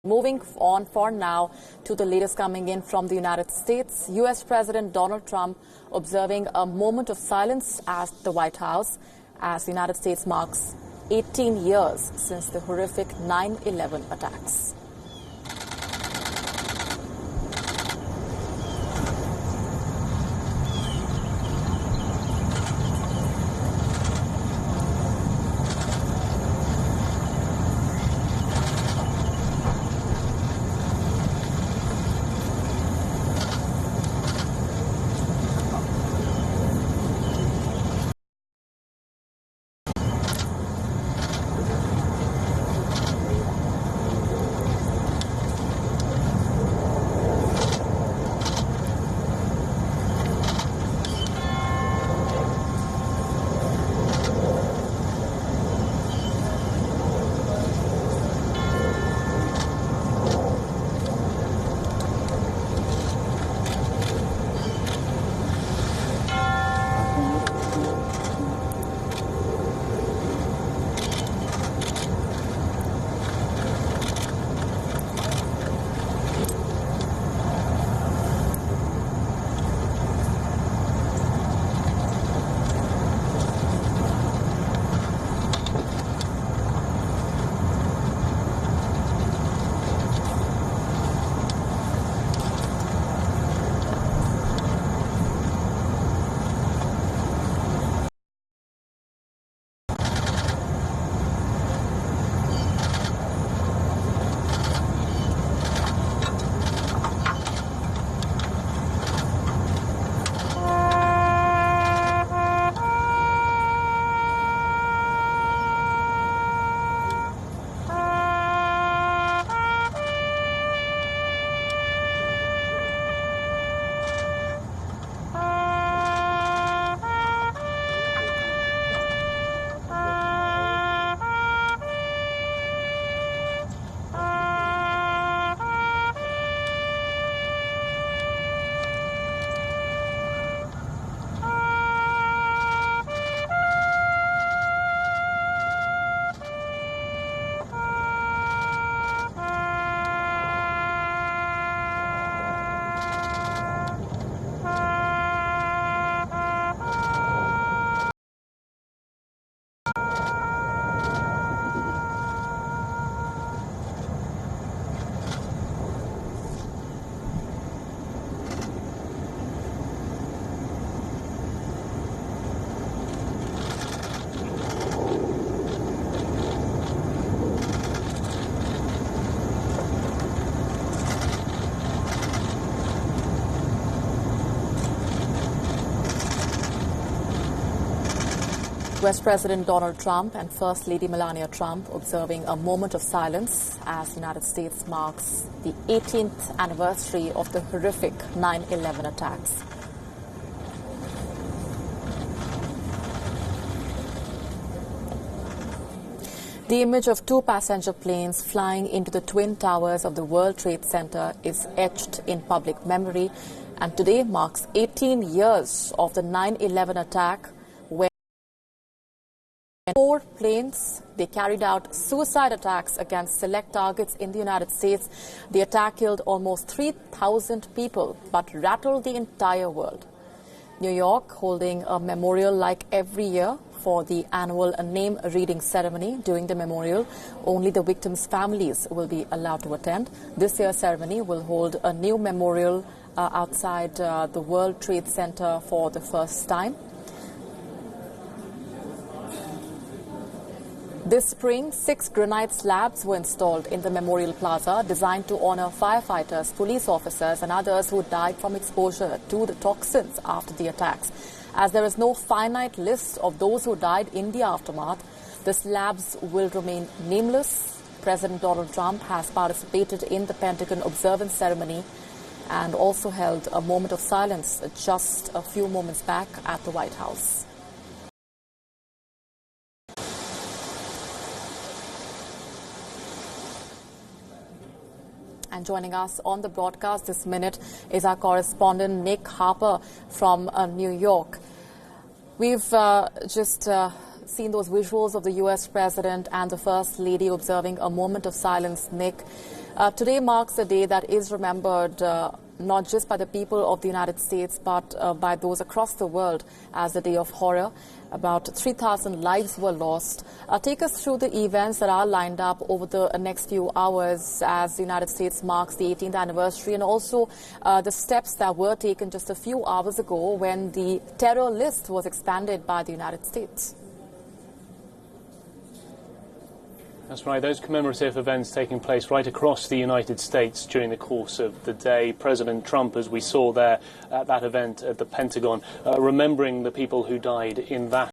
Moving on for now to the latest coming in from the United States, U.S. President Donald Trump observing a moment of silence at the White House as the United States marks 18 years since the horrific 9/11 attacks. U.S. President Donald Trump and First Lady Melania Trump observing a moment of silence as the United States marks the 18th anniversary of the horrific 9/11 attacks. The image of two passenger planes flying into the Twin Towers of the World Trade Center is etched in public memory, and today marks 18 years of the 9/11 attack, where 4 planes, they carried out suicide attacks against select targets in the United States. The attack killed almost 3,000 people, but rattled the entire world. New York holding a memorial like every year for the annual name reading ceremony. During the memorial, only the victims' families will be allowed to attend. This year's ceremony will hold a new memorial outside the World Trade Center for the first time. This spring, 6 granite slabs were installed in the Memorial Plaza, designed to honor firefighters, police officers and others who died from exposure to the toxins after the attacks. As there is no finite list of those who died in the aftermath, the slabs will remain nameless. President Donald Trump has participated in the Pentagon observance ceremony and also held a moment of silence just a few moments back at the White House. And joining us on the broadcast this minute is our correspondent Nick Harper from New York. We've just seen those visuals of the U.S. President and the First Lady observing a moment of silence. Nick, Today marks a day that is remembered not just by the people of the United States, but by those across the world as a day of horror. About 3,000 lives were lost. Take us through the events that are lined up over the next few hours as the United States marks the 18th anniversary, and also the steps that were taken just a few hours ago when the terror list was expanded by the United States. That's right, those commemorative events taking place right across the United States during the course of the day. President Trump, as we saw there at that event at the Pentagon, remembering the people who died in that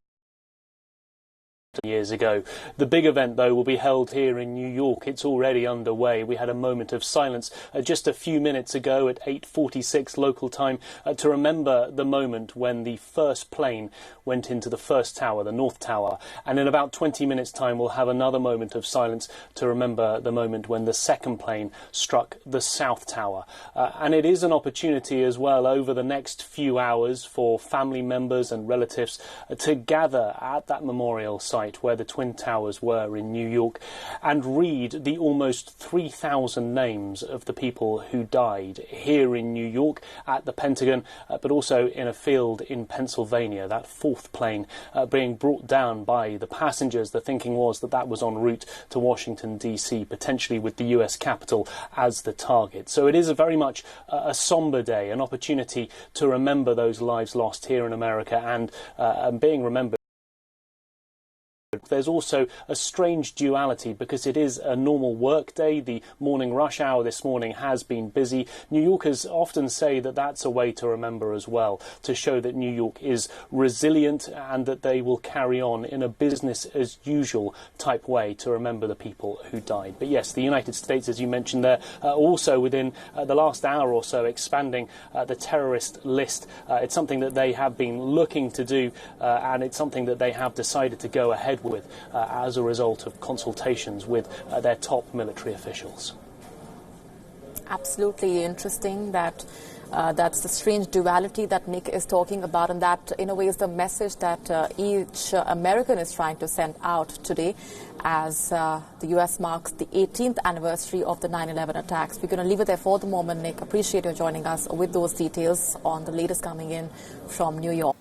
years ago. The big event, though, will be held here in New York. It's already underway. We had a moment of silence just a few minutes ago at 8:46 local time to remember the moment when the first plane went into the first tower, the North Tower. And in about 20 minutes' time, we'll have another moment of silence to remember the moment when the second plane struck the South Tower. And it is an opportunity as well over the next few hours for family members and relatives to gather at that memorial site where the Twin Towers were in New York and read the almost 3,000 names of the people who died here in New York at the Pentagon, but also in a field in Pennsylvania, that fourth plane being brought down by the passengers. The thinking was that that was en route to Washington, D.C., potentially with the U.S. Capitol as the target. So it is a very much a somber day, an opportunity to remember those lives lost here in America and being remembered. There's also a strange duality because it is a normal work day. The morning rush hour this morning has been busy. New Yorkers often say that that's a way to remember as well, to show that New York is resilient and that they will carry on in a business as usual type way to remember the people who died. But yes, the United States, as you mentioned there, also within the last hour or so expanding the terrorist list. It's something that they have been looking to do and it's something that they have decided to go ahead with as a result of consultations with their top military officials. Absolutely interesting that that's the strange duality that Nick is talking about, and that in a way is the message that each American is trying to send out today as the U.S. marks the 18th anniversary of the 9/11 attacks. We're going to leave it there for the moment, Nick. Appreciate you joining us with those details on the latest coming in from New York.